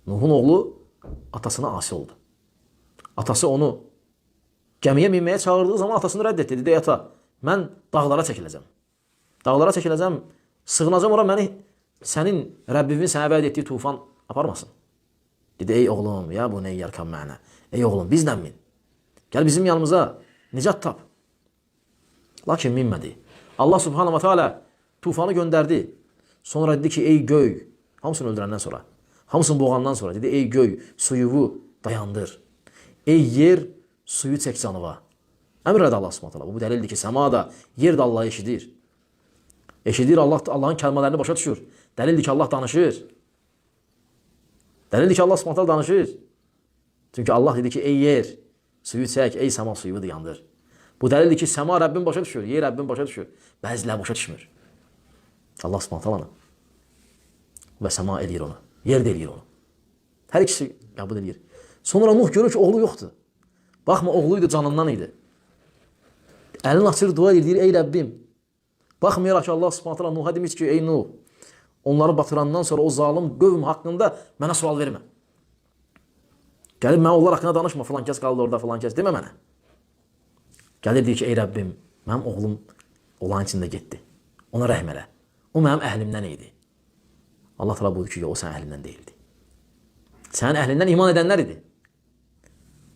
Nuhun oğlu atasına asi oldu. Atası onu gəmiyə minməyə çağırdığı zaman atasını rədd etdi. Dedi, ata, mən dağlara çəkiləcəm. Dağlara çəkiləcəm, sığınacam ora, məni sənin Rəbbimin sənə vəd etdiyi tufan aparmasın. Dedi, ey oğlum, ya bu ne yerkan mənə. Ey oğlum, bizlə min. Gəl bizim yanımıza, nicat tap. Lakin minmədi. Allah subhanahu wa ta'ala tufanı göndərdi. Sonra dedi ki, ey göy, hamısını öldürəndən sonra, hamısını boğandan sonra dedi, ey göy, suyuvu dayandır. Ey yer, suyu çək canıva. Əmr edə Allah subhanahu wa ta'ala. Bu dəlildir ki, səma da, yer də Allah'ı eşidir. Eşidir, Allah'ın kəlmələrini başa düşür. Dəlildir ki, Allah danışır. Dəlildir ki, Allah subhanahu wa ta'ala danışır. Çünki Allah dedi ki, ey yer, suyu çək, ey səma, suyu dayandır. Bu dəlildir ki, səma Rəbbin başa düşür, yer Rəbbin başa düşür. Bəziləri başa düşmür. Allah subhanahu wa ta'ala və səma eləyir onu. Yer də eləyir onu. Hər ikisi qəbul eləyir. Sonra Nuh görür ki, oğlu yoxdur. Baxma, oğluydu, canından idi. Əlini açır, dua edir, ey Rəbbim. Baxmayaraq ki, Allah subhanahu wa ta'ala Nuh'a demiş ki, ey Nuh, onları batırandan sonra o zalim qövm haqqında mənə sual vermə. Gəlib mənə onlar haqqında danışma, filan kəs qaldı orada, filan kəs, demə mənə. Gəlir deyir ki, ey Rəbbim, mənim oğlum olan içində getdi. Ona rəhm elə. O mənim əhlimdən idi. Allah təala buyurur ki, o sənin əhlindən deyildi. Sənin əhlindən iman edənlər idi.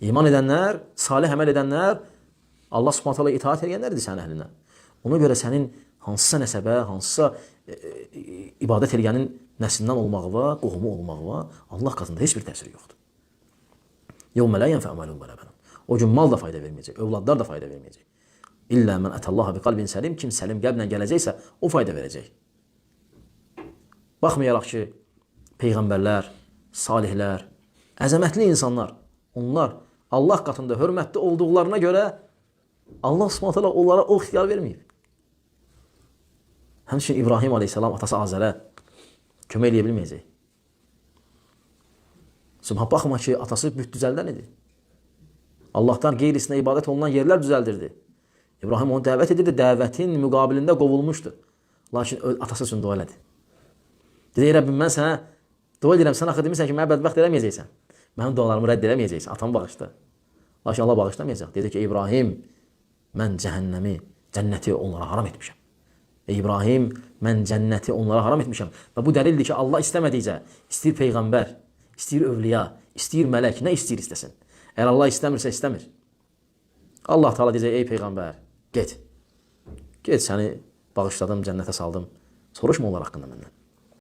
İman edənlər, salih əməl edənlər, Allah subhanahu ta'ala itaat edənlər idi sənin əhlindən. Ona görə sənin hansısa nəsəbə, hansısa ibadət edənin nəslindən olmağına, qohumu olmağına Allah qatında heç bir təsiri yoxdur. Yevmə lə yənfə'u məlun və lə bənun. O gün mal da fayda verməyəcək, övladlar da fayda verməyəcək. İllə mən ətəllaha bi qalbin səlim, kim səlim qəlblə gələcəksə, o fayda verəcək. Baxmayaraq ki, peyğəmbərlər, salihlər, əzəmətli insanlar, onlar Allah qatında hörmətli olduqlarına görə Allah subhanahu ta'ala onlara o ixtiyar verməyib. Həmçinin İbrahim aleyhissalam atası Azərə kömək eləyə bilməyəcək. Subhan baxma ki, atası büt düzəldən idi. Allahdan qeyrisinə ibadət olunan yerlər düzəldirdi. İbrahim onu dəvət edirdi, dəvətin müqabilində qovulmuşdu. Lakin atası üçün dua elədi. Dedi, ey Rəbbim, mən sənə dua edirəm, sən axı demirsən ki, mənə bədbəxt eləməyəcəksən. Mənim dualarımı rədd eləməyəcəksən, atamı bağışla. Lakin Allah bağışlamayacaq. Dedi ki, İbrahim, mən cəhənnəmi, cənnəti onlara haram etmişəm. Ey İbrahim, mən cənnəti onlara haram etmişəm. Və bu dəlildir ki, Allah istəmədikcə, istəyir peyğəmbər, istəyir övliya, istəyir mələk, nə istəyir istəsin. Əgər Allah istəmirsə, istəmir. Allah Teala deyəcək, ey peyğəmbər, get. Get, səni bağışladım, cənnətə saldım. Soruşma onlar haqqında məndən.